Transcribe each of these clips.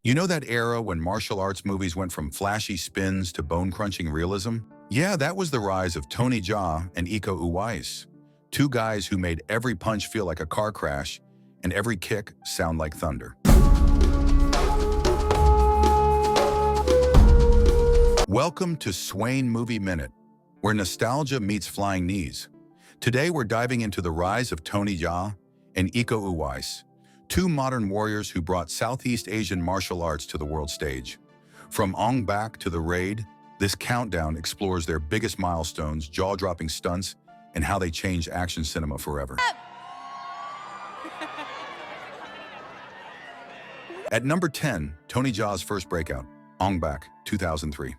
You know that era when martial arts movies went from flashy spins to bone-crunching realism? Yeah, that was the rise of Jaa and Iko Uwais, two guys who made every punch feel like a car crash and every kick sound like thunder. Welcome to Swain Movie Minute, where nostalgia meets flying knees. Today we're diving into the rise of Jaa and Iko Uwais, two modern warriors who brought Southeast Asian martial arts to the world stage. From Ong-Bak to The Raid, this countdown explores their biggest milestones, jaw-dropping stunts, and how they changed action cinema forever. At number 10, Jaa's first breakout, Ong-Bak, 2003.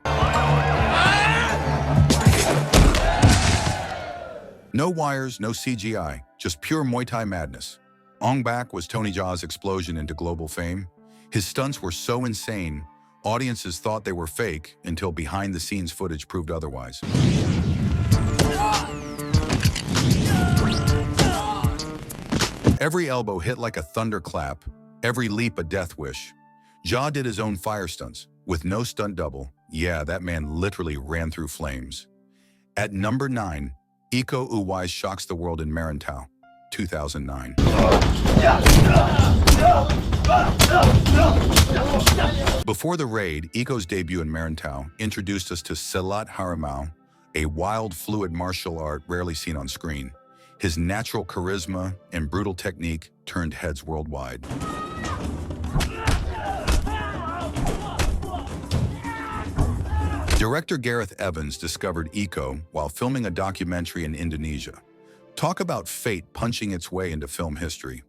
No wires, no CGI, just pure Muay Thai madness. Ong-Bak was Jaa's explosion into global fame. His stunts were so insane, audiences thought they were fake until behind-the-scenes footage proved otherwise. Every elbow hit like a thunderclap, every leap a death wish. Jaa did his own fire stunts, with no stunt double. Yeah, that man literally ran through flames. At number 9, Iko Uwais shocks the world in Merantau, 2009. Before The Raid, Iko's debut in Merantau introduced us to Silat Harimau, a wild, fluid martial art rarely seen on screen. His natural charisma and brutal technique turned heads worldwide. Director Gareth Evans discovered Iko while filming a documentary in Indonesia. Talk about fate punching its way into film history.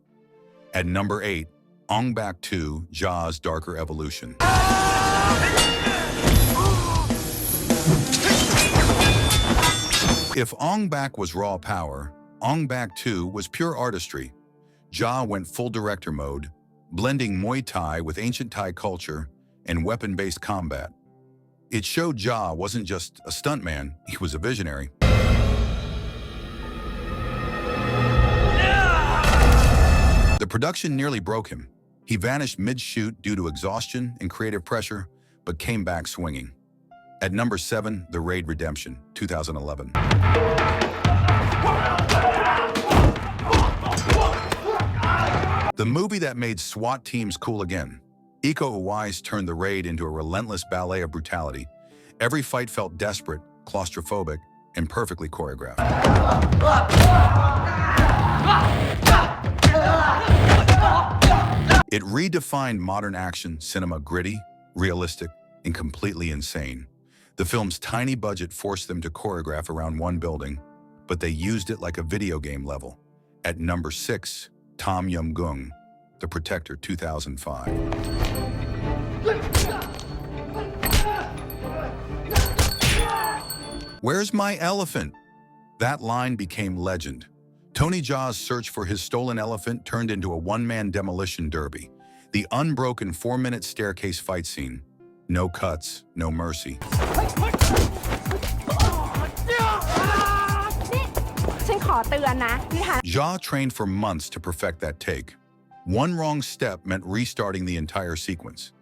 At number 8, Ong-Bak 2, Jaa's darker evolution. If Ong-Bak was raw power, Ong-Bak 2 was pure artistry. Jaa went full director mode, blending Muay Thai with ancient Thai culture and weapon-based combat. It showed Jaa wasn't just a stuntman, he was a visionary. The production nearly broke him. He vanished mid-shoot due to exhaustion and creative pressure, but came back swinging. At number 7, The Raid Redemption, 2011. The movie that made SWAT teams cool again. Iko Uwais turned The Raid into a relentless ballet of brutality. Every fight felt desperate, claustrophobic, and perfectly choreographed. It redefined modern action cinema, gritty, realistic, and completely insane. The film's tiny budget forced them to choreograph around one building, but they used it like a video game level. At number 6, Tom Yum-Goong, The Protector, 2005. "Where's my elephant?" That line became legend. Jaa's search for his stolen elephant turned into a one-man demolition derby. The unbroken 4-minute staircase fight scene. No cuts, no mercy. Jaa trained for months to perfect that take. One wrong step meant restarting the entire sequence.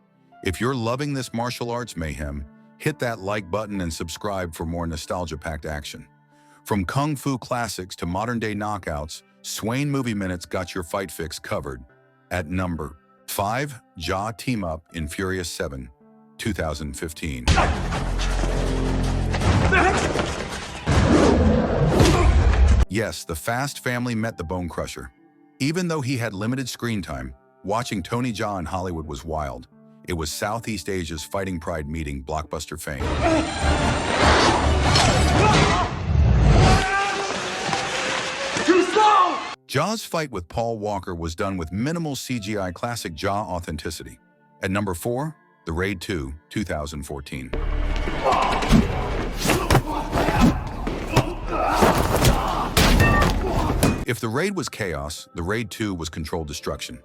If you're loving this martial arts mayhem, hit that like button and subscribe for more nostalgia-packed action. From kung fu classics to modern-day knockouts, Swain Movie Minutes got your fight fix covered. At number 5, Jaa team up in Furious 7, 2015. Yes, the Fast family met the Bone Crusher. Even though he had limited screen time, watching Jaa in Hollywood was wild. It was Southeast Asia's fighting pride meeting blockbuster fame. Jaa's fight with Paul Walker was done with minimal CGI, classic Jaa authenticity. At number 4, The Raid 2, 2014. If The Raid was chaos, The Raid 2 was controlled destruction.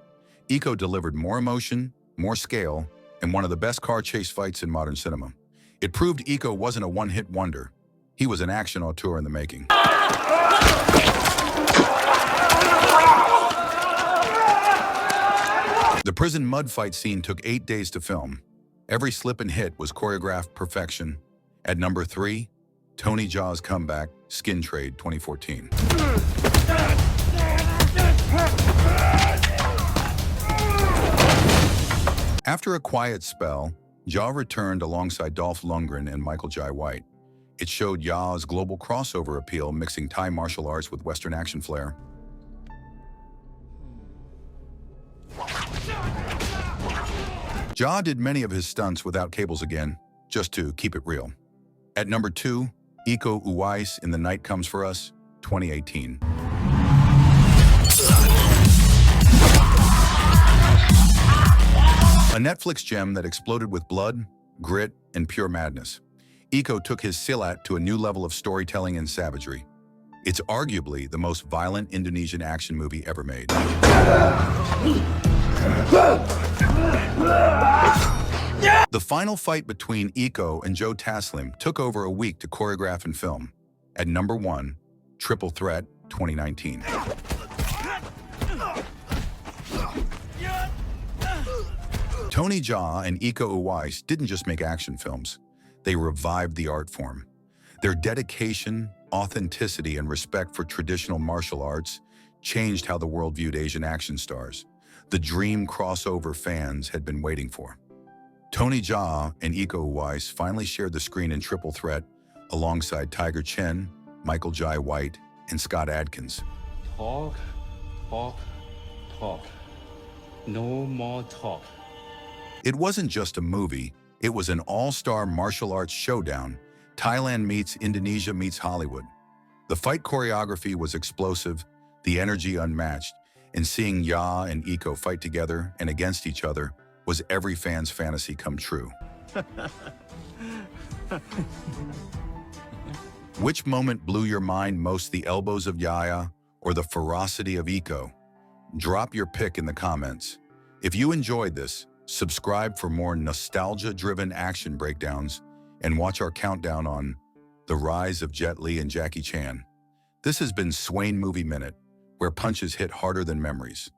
Iko delivered more emotion, more scale, and one of the best car chase fights in modern cinema. It proved Iko wasn't a one-hit wonder. He was an action auteur in the making. The prison mud fight scene took 8 days to film. Every slip and hit was choreographed perfection. At number 3, Tony Jaa's comeback, Skin Trade 2014. After a quiet spell, Jaa returned alongside Dolph Lundgren and Michael Jai White. It showed Jaa's global crossover appeal, mixing Thai martial arts with Western action flair. Jaa did many of his stunts without cables again, just to keep it real. At number 2, Iko Uwais in The Night Comes For Us, 2018. A Netflix gem that exploded with blood, grit, and pure madness. Iko took his Silat to a new level of storytelling and savagery. It's arguably the most violent Indonesian action movie ever made. The final fight between Iko and Joe Taslim took over a week to choreograph and film. At number 1, Triple Threat 2019. Tony Jaa and Iko Uwais didn't just make action films, they revived the art form. Their dedication, authenticity, and respect for traditional martial arts changed how the world viewed Asian action stars, the dream crossover fans had been waiting for. Tony Jaa and Iko Uwais finally shared the screen in Triple Threat alongside Tiger Chen, Michael Jai White, and Scott Adkins. Talk, talk, talk. No more talk. It wasn't just a movie, it was an all-star martial arts showdown. Thailand meets Indonesia meets Hollywood. The fight choreography was explosive, the energy unmatched, and seeing Jaa and Iko fight together and against each other was every fan's fantasy come true. Which moment blew your mind most, the elbows of Jaa or the ferocity of Iko? Drop your pick in the comments. If you enjoyed this, subscribe for more nostalgia-driven action breakdowns and watch our countdown on the rise of Jet Li and Jackie Chan. This has been Swain Movie Minute, where punches hit harder than memories.